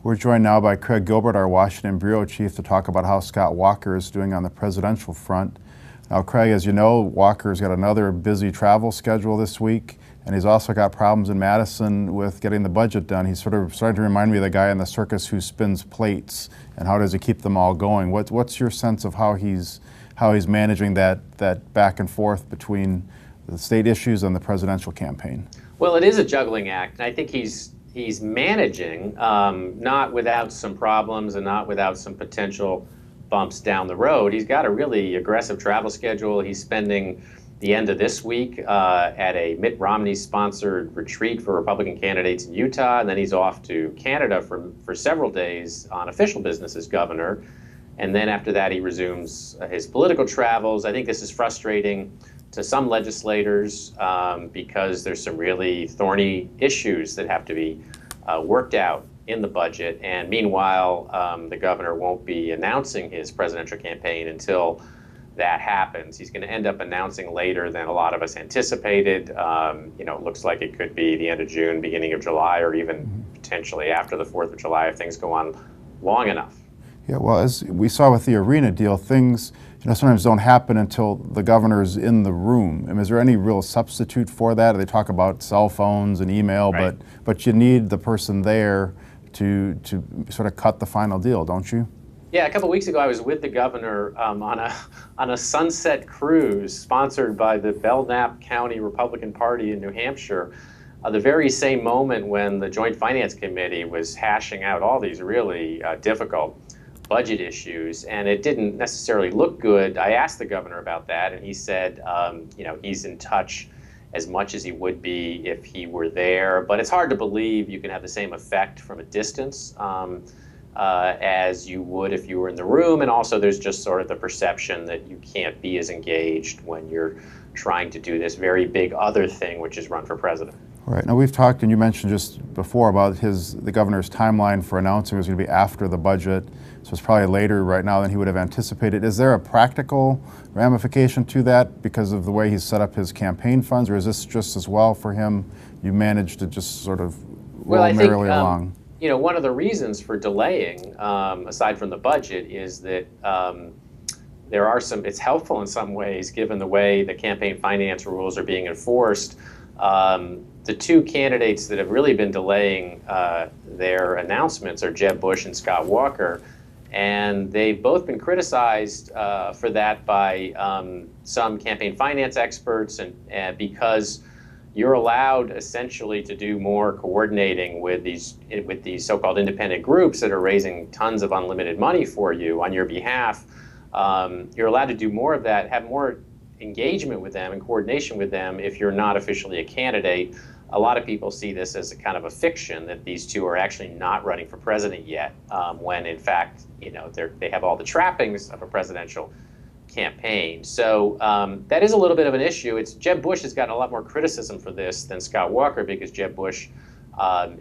We're joined now by Craig Gilbert, our Washington bureau chief, to talk about how Scott Walker is doing on the presidential front. Now, Craig, as you know, Walker's got another busy travel schedule this week, and he's also got problems in Madison with getting the budget done. He's sort of starting to remind me of the guy in the circus who spins plates, and how does he keep them all going? What's your sense of how he's managing that back and forth between the state issues and the presidential campaign? Well, it is a juggling act, and I think he's managing, not without some problems and not without some potential bumps down the road. He's got a really aggressive travel schedule. He's spending the end of this week at a Mitt Romney-sponsored retreat for Republican candidates in Utah, and then he's off to Canada for several days on official business as governor. And then after that, he resumes his political travels. I think this is frustrating to some legislators because there's some really thorny issues that have to be worked out in the budget. And meanwhile, the governor won't be announcing his presidential campaign until that happens. He's going to end up announcing later than a lot of us anticipated. It looks like it could be the end of June, beginning of July, or even potentially after the 4th of July if things go on long enough. Yeah, well, as we saw with the arena deal, things sometimes don't happen until the governor's in the room. I mean, is there any real substitute for that? They talk about cell phones and email, right, but you need the person there to sort of cut the final deal, don't you? Yeah, a couple of weeks ago, I was with the governor on a sunset cruise sponsored by the Belknap County Republican Party in New Hampshire. The very same moment when the Joint Finance Committee was hashing out all these really difficult budget issues, and it didn't necessarily look good. I asked the governor about that, and he said, he's in touch as much as he would be if he were there. But it's hard to believe you can have the same effect from a distance as you would if you were in the room. And also, there's just sort of the perception that you can't be as engaged when you're trying to do this very big other thing, which is run for president. Right. Now, we've talked, and you mentioned just before about the governor's timeline for announcing it was going to be after the budget, so it's probably later right now than he would have anticipated. Is there a practical ramification to that because of the way he's set up his campaign funds, or is this just as well for him? You managed to just sort of roll merrily along. One of the reasons for delaying, aside from the budget, is that there are it's helpful in some ways, given the way the campaign finance rules are being enforced. The two candidates that have really been delaying their announcements are Jeb Bush and Scott Walker, and they've both been criticized for that by some campaign finance experts, and because you're allowed essentially to do more coordinating with these so-called independent groups that are raising tons of unlimited money for you on your behalf. You're allowed to do more of that, have more engagement with them and coordination with them if you're not officially a candidate. A lot of people see this as a kind of a fiction that these two are actually not running for president yet, when in fact, they have all the trappings of a presidential campaign. So that is a little bit of an issue. Jeb Bush has gotten a lot more criticism for this than Scott Walker, because Jeb Bush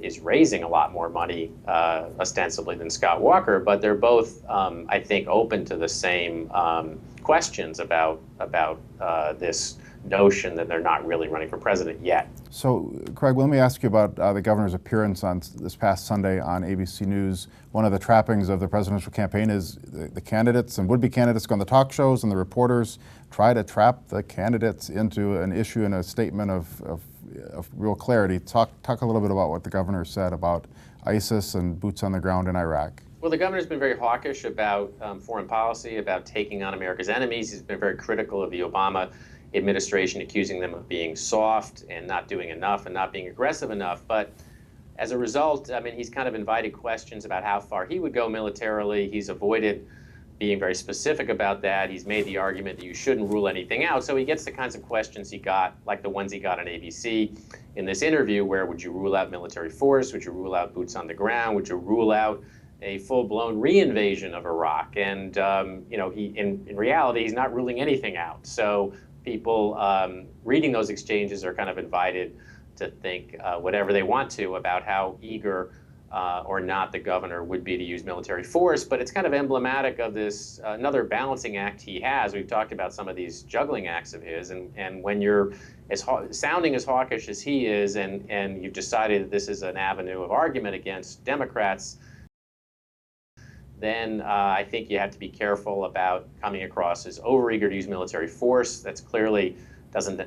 is raising a lot more money ostensibly than Scott Walker, but they're both, I think, open to the same questions about this notion that they're not really running for president yet. So, Craig, let me ask you about the governor's appearance on this past Sunday on ABC News. One of the trappings of the presidential campaign is the candidates and would-be candidates go on the talk shows, and the reporters try to trap the candidates into an issue and a statement of real clarity. Talk a little bit about what the governor said about ISIS and boots on the ground in Iraq. Well, the governor's been very hawkish about foreign policy, about taking on America's enemies. He's been very critical of the Obama administration, accusing them of being soft and not doing enough and not being aggressive enough. But as a result, I mean, he's kind of invited questions about how far he would go militarily. He's avoided being very specific about that. He's made the argument that you shouldn't rule anything out. So he gets the kinds of questions he got, like the ones he got on ABC in this interview, where would you rule out military force? Would you rule out boots on the ground? Would you rule out a full-blown reinvasion of Iraq? And in reality, he's not ruling anything out. So people reading those exchanges are kind of invited to think whatever they want to about how eager or not the governor would be to use military force. But it's kind of emblematic of this another balancing act he has. We've talked about some of these juggling acts of his, and when you're sounding as hawkish as he is, and you've decided that this is an avenue of argument against Democrats, then I think you have to be careful about coming across as overeager to use military force. That's clearly doesn't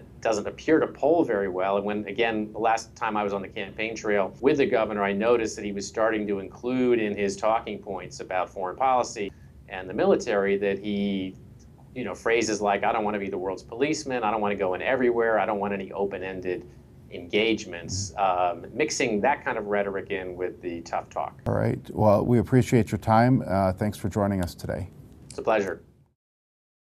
appear to poll very well. And when, again, the last time I was on the campaign trail with the governor, I noticed that he was starting to include in his talking points about foreign policy and the military that he, phrases like, I don't want to be the world's policeman, I don't want to go in everywhere, I don't want any open-ended engagements, mixing that kind of rhetoric in with the tough talk. All right. Well, we appreciate your time. Thanks for joining us today. It's a pleasure.